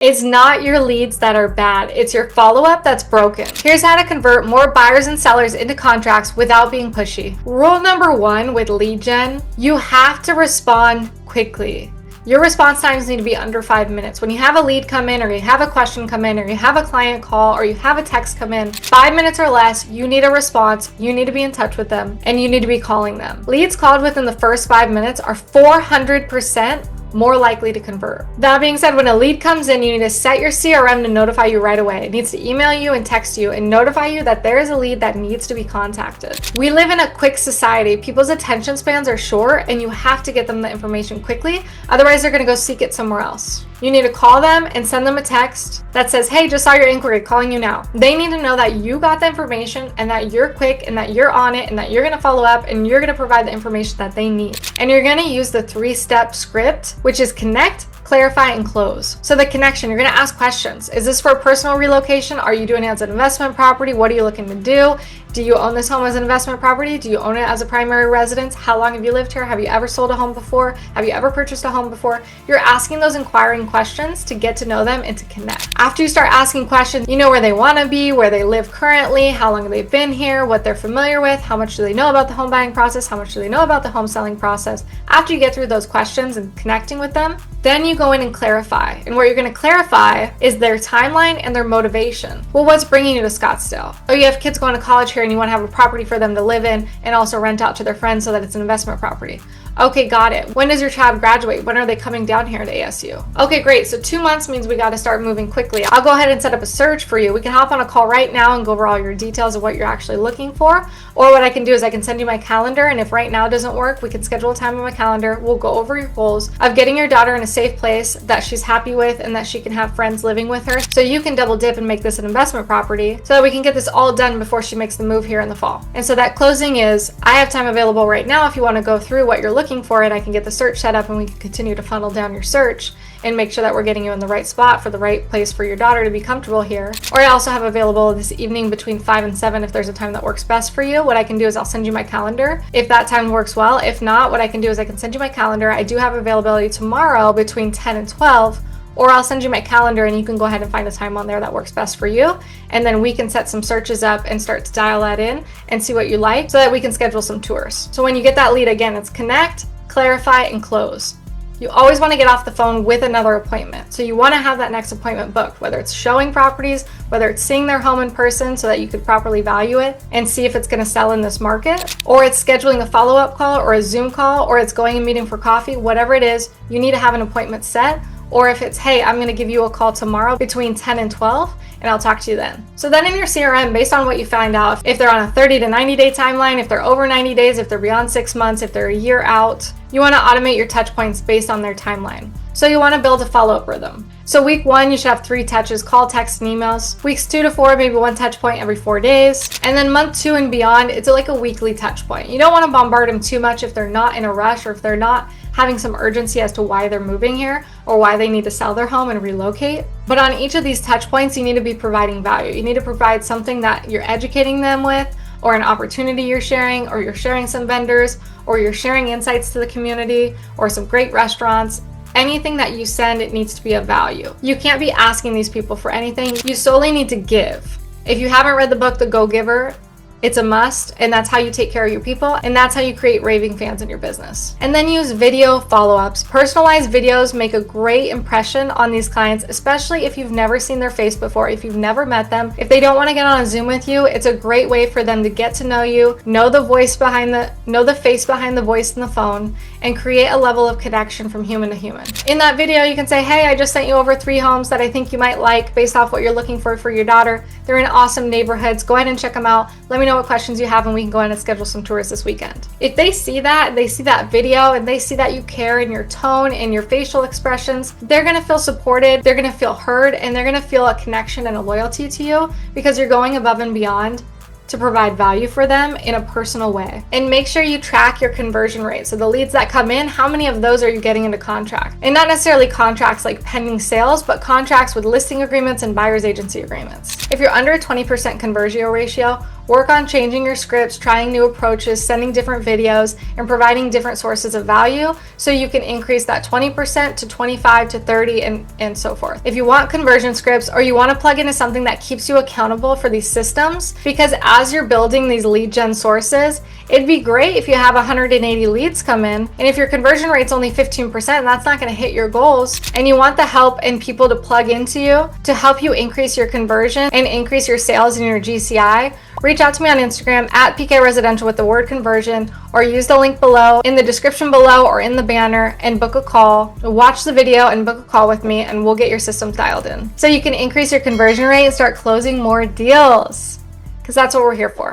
It's not your leads that are bad, it's your follow-up that's broken. Here's how to convert more buyers and sellers into contracts without being pushy. Rule number 1 with lead gen, you have to respond quickly. Your response times need to be under 5 minutes. When you have a lead come in, or you have a question come in, or you have a client call, or you have a text come in, 5 minutes or less, you need a response, you need to be in touch with them, and you need to be calling them. Leads called within the first 5 minutes are 400% more likely to convert. That being said, when a lead comes in, you need to set your CRM to notify you right away. It needs to email you and text you and notify you that there is a lead that needs to be contacted. We live in a quick society. People's attention spans are short, and you have to get them the information quickly. Otherwise, they're going to go seek it somewhere else. You need to call them and send them a text that says, hey, just saw your inquiry, calling you now. They need to know that you got the information and that you're quick and that you're on it and that you're going to follow up and you're going to provide the information that they need. And you're going to use the 3-step script, which is connect, clarify, and close. So the connection, you're going to ask questions. Is this for personal relocation? Are you doing it as an investment property? What are you looking to do? Do you own this home as an investment property? Do you own it as a primary residence? How long have you lived here? Have you ever sold a home before? Have you ever purchased a home before? You're asking those inquiring questions to get to know them and to connect. After you start asking questions, you know where they want to be, where they live currently, how long they've been here, what they're familiar with, how much do they know about the home buying process, how much do they know about the home selling process. After you get through those questions and connecting with them, then you go in and clarify. And what you're going to clarify is their timeline and their motivation. Well, what's bringing you to Scottsdale? Oh, you have kids going to college here and you want to have a property for them to live in and also rent out to their friends so that it's an investment property. Okay, got it. When does your child graduate? When are they coming down here to ASU? Okay, great. So 2 months means we got to start moving quickly. I'll go ahead and set up a search for you. We can hop on a call right now and go over all your details of what you're actually looking for. Or what I can do is I can send you my calendar, and if right now doesn't work, we can schedule a time on my calendar. We'll go over your goals of getting your daughter in a safe place that she's happy with and that she can have friends living with her, so you can double dip and make this an investment property so that we can get this all done before she makes the move here in the fall. And so that closing is, I have time available right now if you want to go through what you're looking for, and I can get the search set up and we can continue to funnel down your search and make sure that we're getting you in the right spot for the right place for your daughter to be comfortable here. Or I also have available this evening between 5 and 7 if there's a time that works best for you. What I can do is I'll send you my calendar if that time works well. If not, what I can do is I can send you my calendar. I do have availability tomorrow between 10 and 12, or I'll send you my calendar and you can go ahead and find a time on there that works best for you. And then we can set some searches up and start to dial that in and see what you like so that we can schedule some tours. So when you get that lead, again, it's connect, clarify, and close. You always want to get off the phone with another appointment. So you want to have that next appointment booked, whether it's showing properties, whether it's seeing their home in person so that you could properly value it and see if it's going to sell in this market, or it's scheduling a follow-up call or a Zoom call, or it's going and meeting for coffee. Whatever it is, you need to have an appointment set. Or if it's, hey, I'm going to give you a call tomorrow between 10 and 12, and I'll talk to you then. So then in your CRM, based on what you find out, if they're on a 30 to 90 day timeline, if they're over 90 days, if they're beyond 6 months, if they're a year out, you want to automate your touch points based on their timeline. So you want to build a follow-up rhythm. So week 1, you should have 3 touches, call, text, and emails. Weeks 2 to 4, maybe 1 touch point every 4 days. And then month 2 and beyond, it's like a weekly touch point. You don't want to bombard them too much if they're not in a rush, or if they're not having some urgency as to why they're moving here or why they need to sell their home and relocate. But on each of these touch points, you need to be providing value. You need to provide something that you're educating them with, or an opportunity you're sharing, or you're sharing some vendors, or you're sharing insights to the community, or some great restaurants. Anything that you send, it needs to be of value. You can't be asking these people for anything. You solely need to give. If you haven't read the book, The Go-Giver, it's a must, and that's how you take care of your people, and that's how you create raving fans in your business. And then use video follow-ups. Personalized videos make a great impression on these clients, especially if you've never seen their face before, if you've never met them. If they don't want to get on a Zoom with you, it's a great way for them to get to know you, know the face behind the voice in the phone, and create a level of connection from human to human. In that video, you can say, hey, I just sent you over 3 homes that I think you might like based off what you're looking for your daughter. They're in awesome neighborhoods. Go ahead and check them out. Let me know what questions you have and we can go ahead and schedule some tours this weekend. If they see that video, and they see that you care in your tone and your facial expressions, they're gonna feel supported, they're gonna feel heard, and they're gonna feel a connection and a loyalty to you because you're going above and beyond to provide value for them in a personal way. And make sure you track your conversion rate. So the leads that come in, how many of those are you getting into contract? And not necessarily contracts like pending sales, but contracts with listing agreements and buyer's agency agreements. If you're under a 20% conversion ratio, work on changing your scripts, trying new approaches, sending different videos, and providing different sources of value so you can increase that 20% to 25 to 30 and so forth. If you want conversion scripts or you want to plug into something that keeps you accountable for these systems, because as you're building these lead gen sources, it'd be great if you have 180 leads come in, and if your conversion rate's only 15%, that's not going to hit your goals, and you want the help and people to plug into you to help you increase your conversion and increase your sales and your GCI, reach out to me on Instagram at PK Residential with the word conversion, or use the link below in the description below or in the banner and book a call. Watch the video and book a call with me, and we'll get your systems dialed in so you can increase your conversion rate and start closing more deals, because that's what we're here for.